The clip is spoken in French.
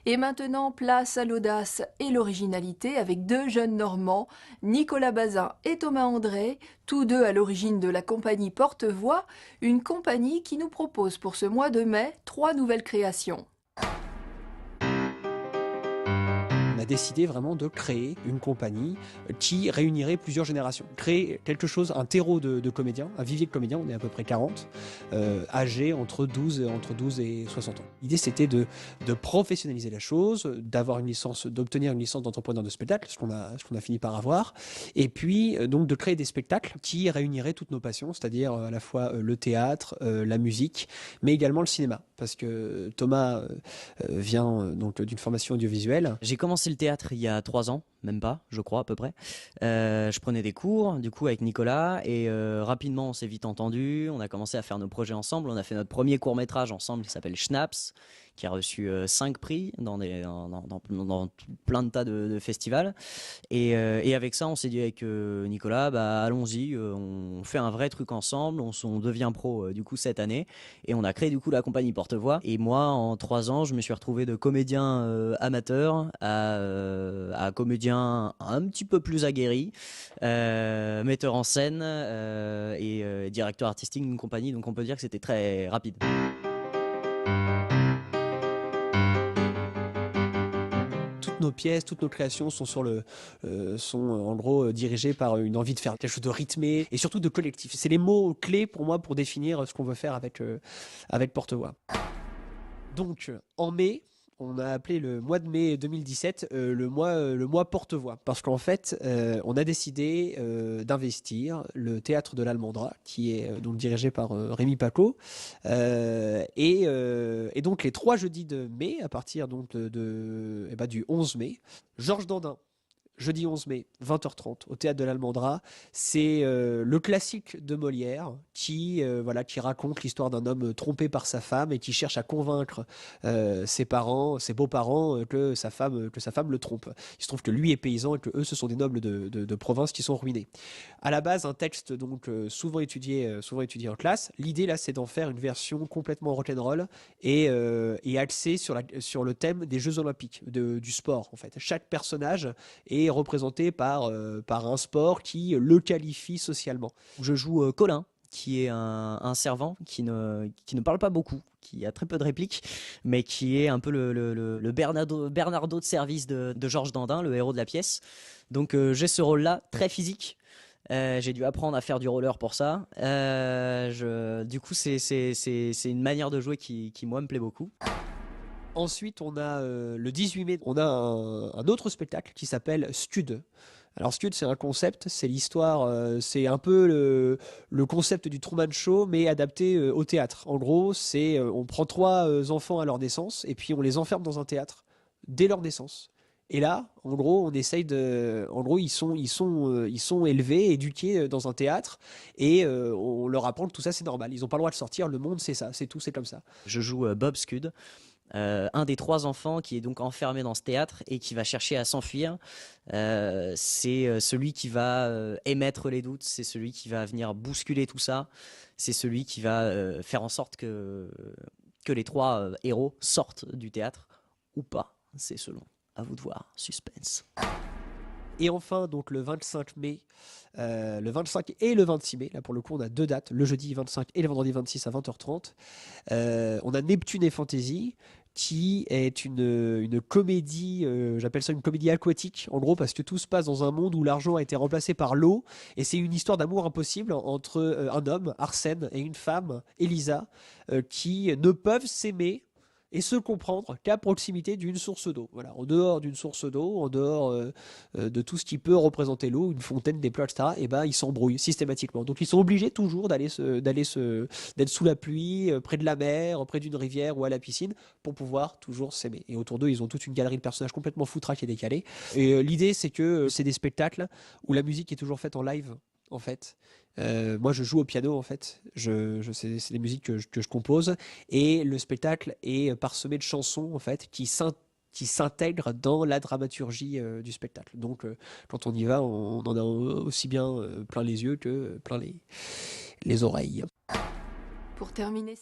Et maintenant, place à l'audace et l'originalité avec deux jeunes Normands, Nicolas Bazin et Thomas André, tous deux à l'origine de la compagnie Porte-Voix, une compagnie qui nous propose pour ce mois de mai 3 nouvelles créations. On a décidé vraiment de créer une compagnie qui réunirait plusieurs générations. Créer quelque chose, un terreau de comédiens, un vivier de comédiens, on est à peu près 40, âgés entre 12 et 60 ans. L'idée c'était de professionnaliser la chose, d'avoir une licence, d'obtenir une licence d'entrepreneur de spectacle, ce qu'on a fini par avoir, et puis donc de créer des spectacles qui réuniraient toutes nos passions, c'est-à-dire à la fois le théâtre, la musique, mais également le cinéma. Parce que Thomas vient donc d'une formation audiovisuelle. J'ai commencé le théâtre il y a 3 ans, même pas, je crois à peu près. Je prenais des cours, du coup avec Nicolas, et rapidement on s'est vite entendu. On a commencé à faire nos projets ensemble. On a fait notre premier court métrage ensemble qui s'appelle Schnaps, qui a reçu 5 prix dans plein de tas de festivals. Et avec ça, on s'est dit avec Nicolas, bah allons-y, on fait un vrai truc ensemble. On devient pro du coup cette année, et on a créé du coup la compagnie Porte-Voix. Et moi, en 3 ans, je me suis retrouvé de comédien amateur à comédien un petit peu plus aguerri, metteur en scène et directeur artistique d'une compagnie. Donc on peut dire que c'était très rapide. Toutes nos pièces, toutes nos créations sont en gros dirigées par une envie de faire quelque chose de rythmé et surtout de collectif. C'est les mots clés pour moi pour définir ce qu'on veut faire avec Porte-Voix. Donc en mai, on a appelé le mois de mai 2017 le mois Porte-Voix. Parce qu'en fait, on a décidé d'investir le théâtre de l'Almandra, qui est donc dirigé par Rémi Paco. Et donc les 3 jeudis de mai, à partir donc du 11 mai, Georges Dandin, jeudi 11 mai, 20h30, au théâtre de l'Almandra. C'est le classique de Molière qui raconte l'histoire d'un homme trompé par sa femme et qui cherche à convaincre ses parents, ses beaux-parents, que sa femme le trompe. Il se trouve que lui est paysan et que eux, ce sont des nobles de province qui sont ruinés. À la base, un texte donc souvent étudié en classe. L'idée là, c'est d'en faire une version complètement rock'n'roll et axée sur le thème des Jeux Olympiques, du sport en fait. Chaque personnage est représenté par un sport qui le qualifie socialement. Je joue Colin, qui est un servant qui ne parle pas beaucoup, qui a très peu de répliques, mais qui est un peu le Bernardo de service de Georges Dandin, le héros de la pièce. Donc j'ai ce rôle-là, très physique. J'ai dû apprendre à faire du roller pour ça. Du coup, c'est une manière de jouer qui, moi, me plaît beaucoup. Ensuite, on a le 18 mai, on a un autre spectacle qui s'appelle Stud. Alors Stud, c'est un concept, c'est l'histoire, c'est un peu le concept du Truman Show, mais adapté au théâtre. En gros, c'est on prend 3 enfants à leur naissance et puis on les enferme dans un théâtre dès leur naissance. Et là, en gros, on essaye en gros, ils sont élevés, éduqués dans un théâtre, et on leur apprend que tout ça c'est normal. Ils n'ont pas le droit de sortir. Le monde, c'est ça, c'est tout, c'est comme ça. Je joue Bob Scud, un des 3 enfants qui est donc enfermé dans ce théâtre et qui va chercher à s'enfuir. C'est celui qui va émettre les doutes, c'est celui qui va venir bousculer tout ça, c'est celui qui va faire en sorte que les 3 héros sortent du théâtre ou pas, c'est selon. À vous de voir, suspense. Et enfin, donc le 25 mai, le 25 et le 26 mai, là pour le coup on a 2 dates, le jeudi 25 et le vendredi 26 à 20h30. On a Neptune et Fantasy, qui est une comédie, j'appelle ça une comédie aquatique, en gros parce que tout se passe dans un monde où l'argent a été remplacé par l'eau, et c'est une histoire d'amour impossible entre un homme, Arsène, et une femme, Elisa, qui ne peuvent s'aimer et se comprendre qu'à proximité d'une source d'eau. Voilà, en dehors d'une source d'eau, en dehors de tout ce qui peut représenter l'eau, une fontaine, des plats, etc., et ben ils s'embrouillent systématiquement. Donc ils sont obligés toujours d'être sous la pluie, près de la mer, près d'une rivière ou à la piscine, pour pouvoir toujours s'aimer. Et autour d'eux, ils ont toute une galerie de personnages complètement foutraques et décalés. Et l'idée, c'est que c'est des spectacles où la musique est toujours faite en live, en fait. Moi, je joue au piano, en fait. C'est des musiques que je compose. Et le spectacle est parsemé de chansons, en fait, qui s'intègrent dans la dramaturgie du spectacle. Donc, quand on y va, on en a aussi bien plein les yeux que plein les oreilles. Pour terminer